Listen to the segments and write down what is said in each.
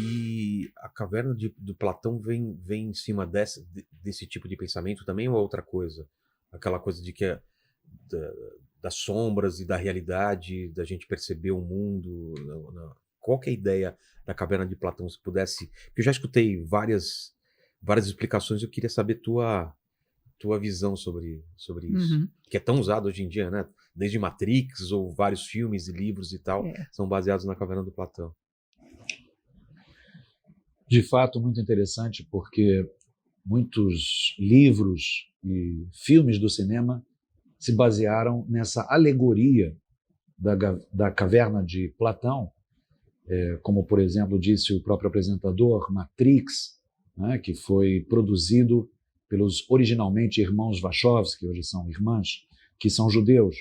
E a caverna do Platão vem em cima desse tipo de pensamento também ou é outra coisa? Aquela coisa de que da- das sombras e da realidade, da gente perceber o mundo. Qual que é a ideia da caverna de Platão? Se pudesse. Porque eu já escutei várias explicações, eu queria saber tua visão sobre isso. Uhum. Que é tão usado hoje em dia, né? Desde Matrix ou vários filmes e livros e tal, É. são baseados na caverna do Platão. De fato, muito interessante, porque muitos livros e filmes do cinema se basearam nessa alegoria da caverna de Platão, como, por exemplo, disse o próprio apresentador, Matrix, né, que foi produzido pelos originalmente irmãos Wachowski, hoje são irmãs, que são judeus,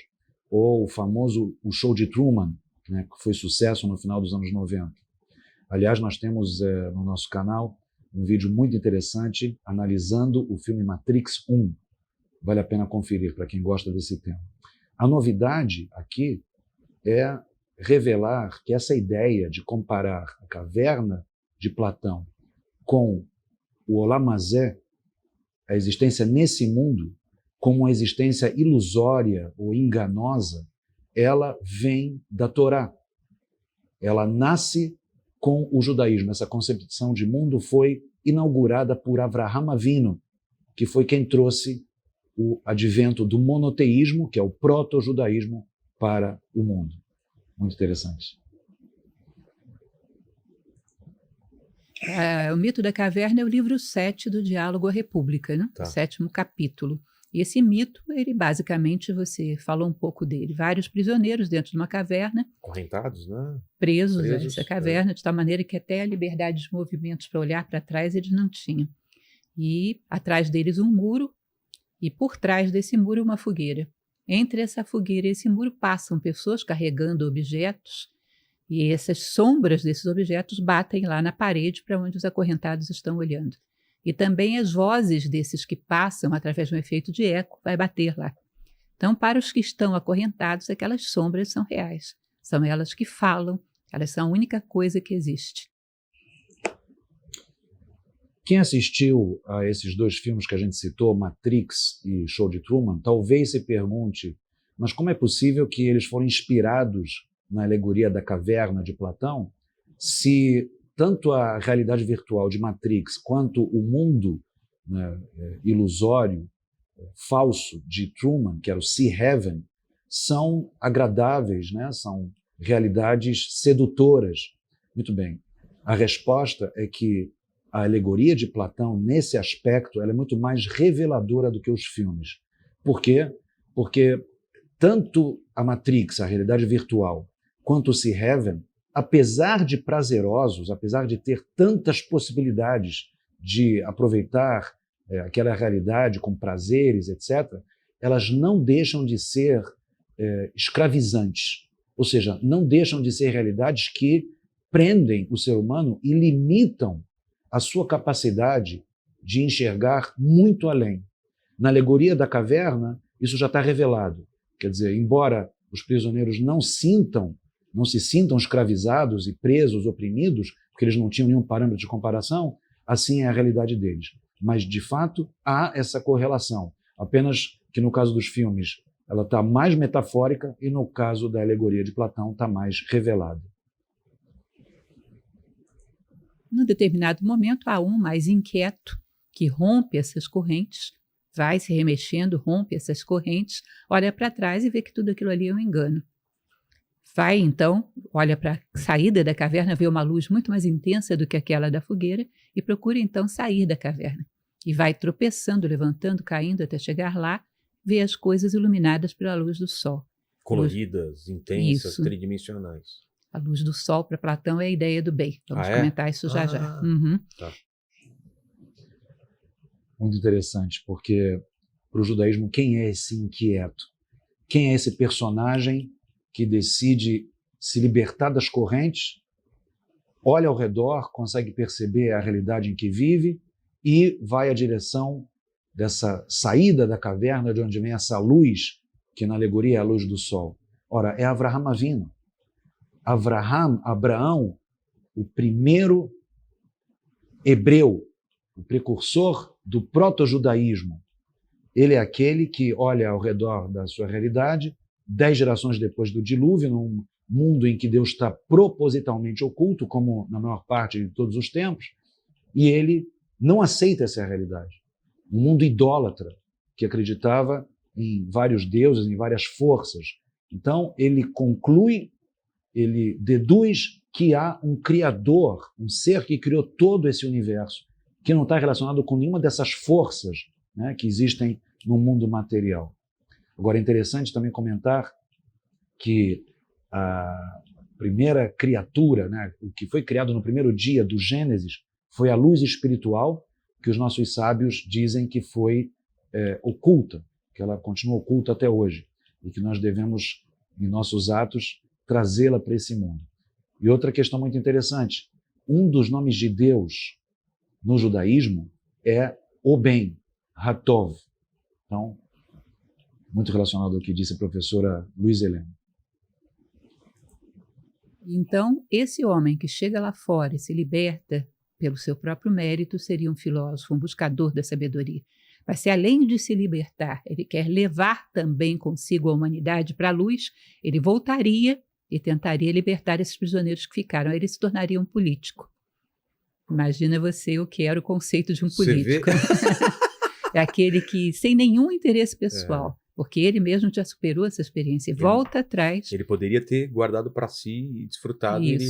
ou o famoso O Show de Truman, né, que foi sucesso no final dos anos 90. Aliás, nós temos no nosso canal um vídeo muito interessante analisando o filme Matrix 1. Vale a pena conferir para quem gosta desse tema. A novidade aqui é revelar que essa ideia de comparar a caverna de Platão com o Olam Hazé, a existência nesse mundo, como uma existência ilusória ou enganosa, ela vem da Torá. Ela nasce com o judaísmo. Essa concepção de mundo foi inaugurada por Avraham Avinu, que foi quem trouxe o advento do monoteísmo, que é o proto-judaísmo, para o mundo. Muito interessante. O Mito da Caverna é o livro 7 do Diálogo à República, né? Tá. O 7º capítulo. E esse mito, ele basicamente, você falou um pouco dele, vários prisioneiros dentro de uma caverna, Correntados, né? presos a Presos, essa caverna, de tal maneira que até a liberdade de movimentos para olhar para trás eles não tinham. E atrás deles um muro, e por trás desse muro uma fogueira. Entre essa fogueira e esse muro passam pessoas carregando objetos, e essas sombras desses objetos batem lá na parede para onde os acorrentados estão olhando. E também as vozes desses que passam, através de um efeito de eco, vai bater lá. Então, para os que estão acorrentados, aquelas sombras são reais. São elas que falam, elas são a única coisa que existe. Quem assistiu a esses dois filmes que a gente citou, Matrix e Show de Truman, talvez se pergunte, mas como é possível que eles foram inspirados na alegoria da caverna de Platão, se tanto a realidade virtual de Matrix quanto o mundo, né, ilusório, falso de Truman, que era o Sea Heaven, são agradáveis, né? São realidades sedutoras. Muito bem. A resposta é que a alegoria de Platão, nesse aspecto, ela é muito mais reveladora do que os filmes. Por quê? Porque tanto a Matrix, a realidade virtual, quanto o Sea Heaven, apesar de prazerosos, apesar de ter tantas possibilidades de aproveitar aquela realidade com prazeres, etc., elas não deixam de ser escravizantes. Ou seja, não deixam de ser realidades que prendem o ser humano e limitam a sua capacidade de enxergar muito além. Na alegoria da caverna, isso já está revelado. Quer dizer, embora os prisioneiros não se sintam escravizados e presos, oprimidos, porque eles não tinham nenhum parâmetro de comparação, assim é a realidade deles. Mas, de fato, há essa correlação. Apenas que no caso dos filmes ela está mais metafórica e no caso da alegoria de Platão está mais revelada. Num determinado momento, há um mais inquieto que rompe essas correntes, vai se remexendo, rompe essas correntes, olha para trás e vê que tudo aquilo ali é um engano. Vai, então, olha para a saída da caverna, vê uma luz muito mais intensa do que aquela da fogueira e procura, então, sair da caverna. E vai tropeçando, levantando, caindo até chegar lá, vê as coisas iluminadas pela luz do sol. Coloridas, intensas, Isso. tridimensionais. A luz do sol para Platão é a ideia do bem. Vamos comentar isso já. Tá. Muito interessante, porque para o judaísmo, quem é esse inquieto? Quem é esse personagem que decide se libertar das correntes, olha ao redor, consegue perceber a realidade em que vive e vai à direção dessa saída da caverna, de onde vem essa luz, que na alegoria é a luz do sol? Ora, é Avraham Avinu. Abraão, o primeiro hebreu, o precursor do proto-judaísmo, ele é aquele que olha ao redor da sua realidade, 10 gerações depois do dilúvio, num mundo em que Deus está propositalmente oculto, como na maior parte de todos os tempos, e ele não aceita essa realidade. Um mundo idólatra, que acreditava em vários deuses, em várias forças. Então, ele conclui, ele deduz que há um criador, um ser que criou todo esse universo, que não está relacionado com nenhuma dessas forças, né, que existem no mundo material. Agora, é interessante também comentar que a primeira criatura, né, o que foi criado no primeiro dia do Gênesis, foi a luz espiritual, que os nossos sábios dizem que foi oculta, que ela continua oculta até hoje, e que nós devemos, em nossos atos, trazê-la para esse mundo. E outra questão muito interessante, um dos nomes de Deus no judaísmo é o bem, Hatov. Então, muito relacionado ao que disse a professora Luiz Helena. Então, esse homem que chega lá fora e se liberta pelo seu próprio mérito seria um filósofo, um buscador da sabedoria. Mas se além de se libertar, ele quer levar também consigo a humanidade para a luz, ele voltaria e tentaria libertar esses prisioneiros que ficaram. Aí ele se tornaria um político. Imagina você o que era o conceito de um político. É aquele que, sem nenhum interesse pessoal, porque ele mesmo já superou essa experiência e volta atrás. Ele poderia ter guardado para si e desfrutado, e ele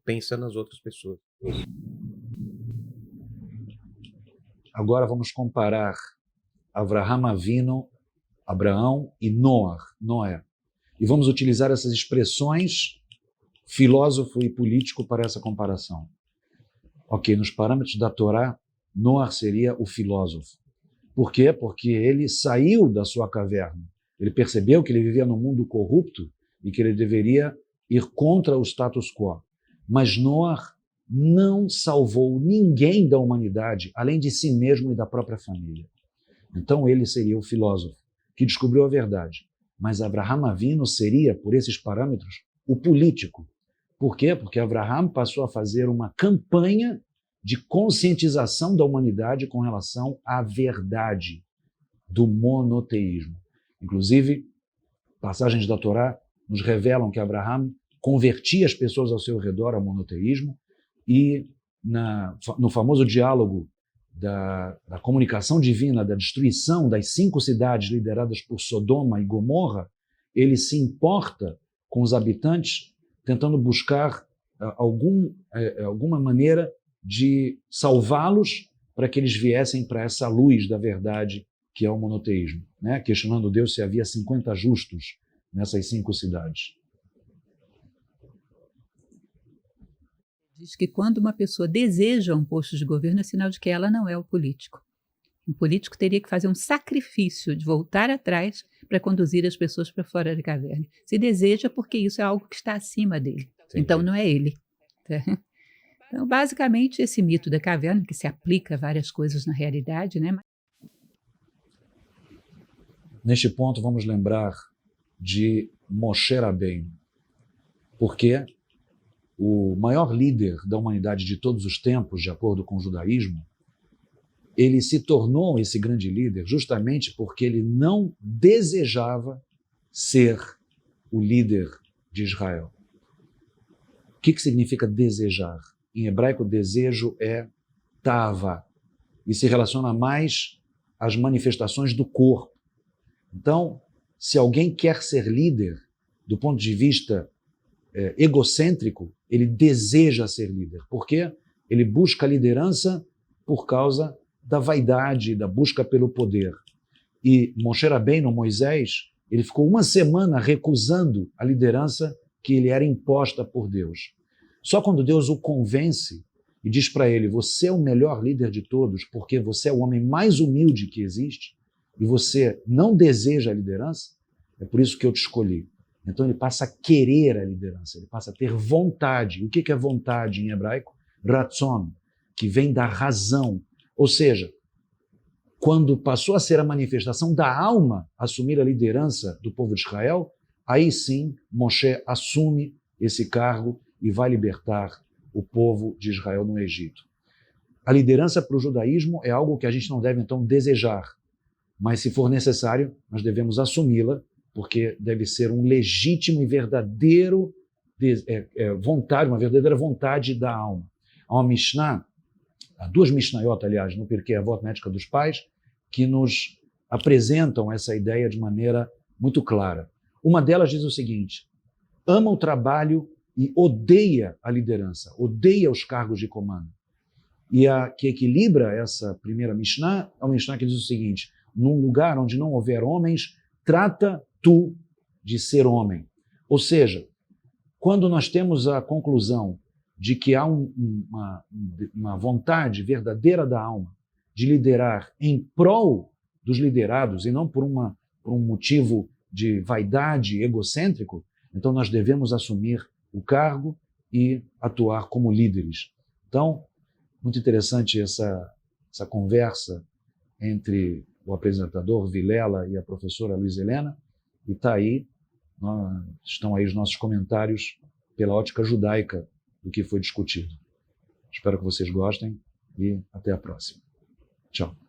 pensa nas outras pessoas. Agora vamos comparar Avraham Avinu, Abraão e Noé. E vamos utilizar essas expressões filósofo e político para essa comparação. Ok, nos parâmetros da Torá, Noé seria o filósofo. Por quê? Porque ele saiu da sua caverna. Ele percebeu que ele vivia num mundo corrupto e que ele deveria ir contra o status quo. Mas Noé não salvou ninguém da humanidade, além de si mesmo e da própria família. Então ele seria o filósofo que descobriu a verdade. Mas Avraham Avinu seria, por esses parâmetros, o político. Por quê? Porque Avraham passou a fazer uma campanha de conscientização da humanidade com relação à verdade do monoteísmo. Inclusive, passagens da Torá nos revelam que Avraham convertia as pessoas ao seu redor ao monoteísmo e no famoso diálogo da comunicação divina, da destruição das 5 cidades lideradas por Sodoma e Gomorra, ele se importa com os habitantes, tentando buscar alguma maneira de salvá-los para que eles viessem para essa luz da verdade que é o monoteísmo, né? Questionando Deus se havia 50 justos nessas 5 cidades. Diz que quando uma pessoa deseja um posto de governo é sinal de que ela não é o político. Um político teria que fazer um sacrifício de voltar atrás para conduzir as pessoas para fora da caverna. Se deseja porque isso é algo que está acima dele. Entendi. Então não é ele. Então, basicamente, esse mito da caverna, que se aplica a várias coisas na realidade, né? Neste ponto, vamos lembrar de Moshe Rabbeinu, porque o maior líder da humanidade de todos os tempos, de acordo com o judaísmo, ele se tornou esse grande líder justamente porque ele não desejava ser o líder de Israel. O que significa desejar? Em hebraico, desejo é tava, e se relaciona mais às manifestações do corpo. Então, se alguém quer ser líder, do ponto de vista egocêntrico, ele deseja ser líder. Por quê? Ele busca a liderança por causa da vaidade, da busca pelo poder. E Moshe Rabbeinu, Moisés, ele ficou uma semana recusando a liderança que lhe era imposta por Deus. Só quando Deus o convence e diz para ele, você é o melhor líder de todos, porque você é o homem mais humilde que existe, e você não deseja a liderança, é por isso que eu te escolhi. Então ele passa a querer a liderança, ele passa a ter vontade. O que é vontade em hebraico? Ratzon, que vem da razão. Ou seja, quando passou a ser a manifestação da alma assumir a liderança do povo de Israel, aí sim Moshe assume esse cargo e vai libertar o povo de Israel no Egito. A liderança para o judaísmo é algo que a gente não deve, então, desejar. Mas, se for necessário, nós devemos assumi-la, porque deve ser um legítimo e verdadeiro vontade, uma verdadeira vontade da alma. Há uma Mishnah, há duas Mishnayot, aliás, no Pirkei Avot, na Ética dos Pais, que nos apresentam essa ideia de maneira muito clara. Uma delas diz o seguinte: ama o trabalho e odeia a liderança, odeia os cargos de comando. E a que equilibra essa primeira Mishnah é uma Mishnah que diz o seguinte: num lugar onde não houver homens, trata tu de ser homem. Ou seja, quando nós temos a conclusão de que há uma vontade verdadeira da alma de liderar em prol dos liderados e não por um motivo de vaidade egocêntrico, então nós devemos assumir o cargo e atuar como líderes. Então, muito interessante essa conversa entre o apresentador Vilela e a professora Luiz Helena, e estão aí os nossos comentários pela ótica judaica do que foi discutido. Espero que vocês gostem e até a próxima. Tchau.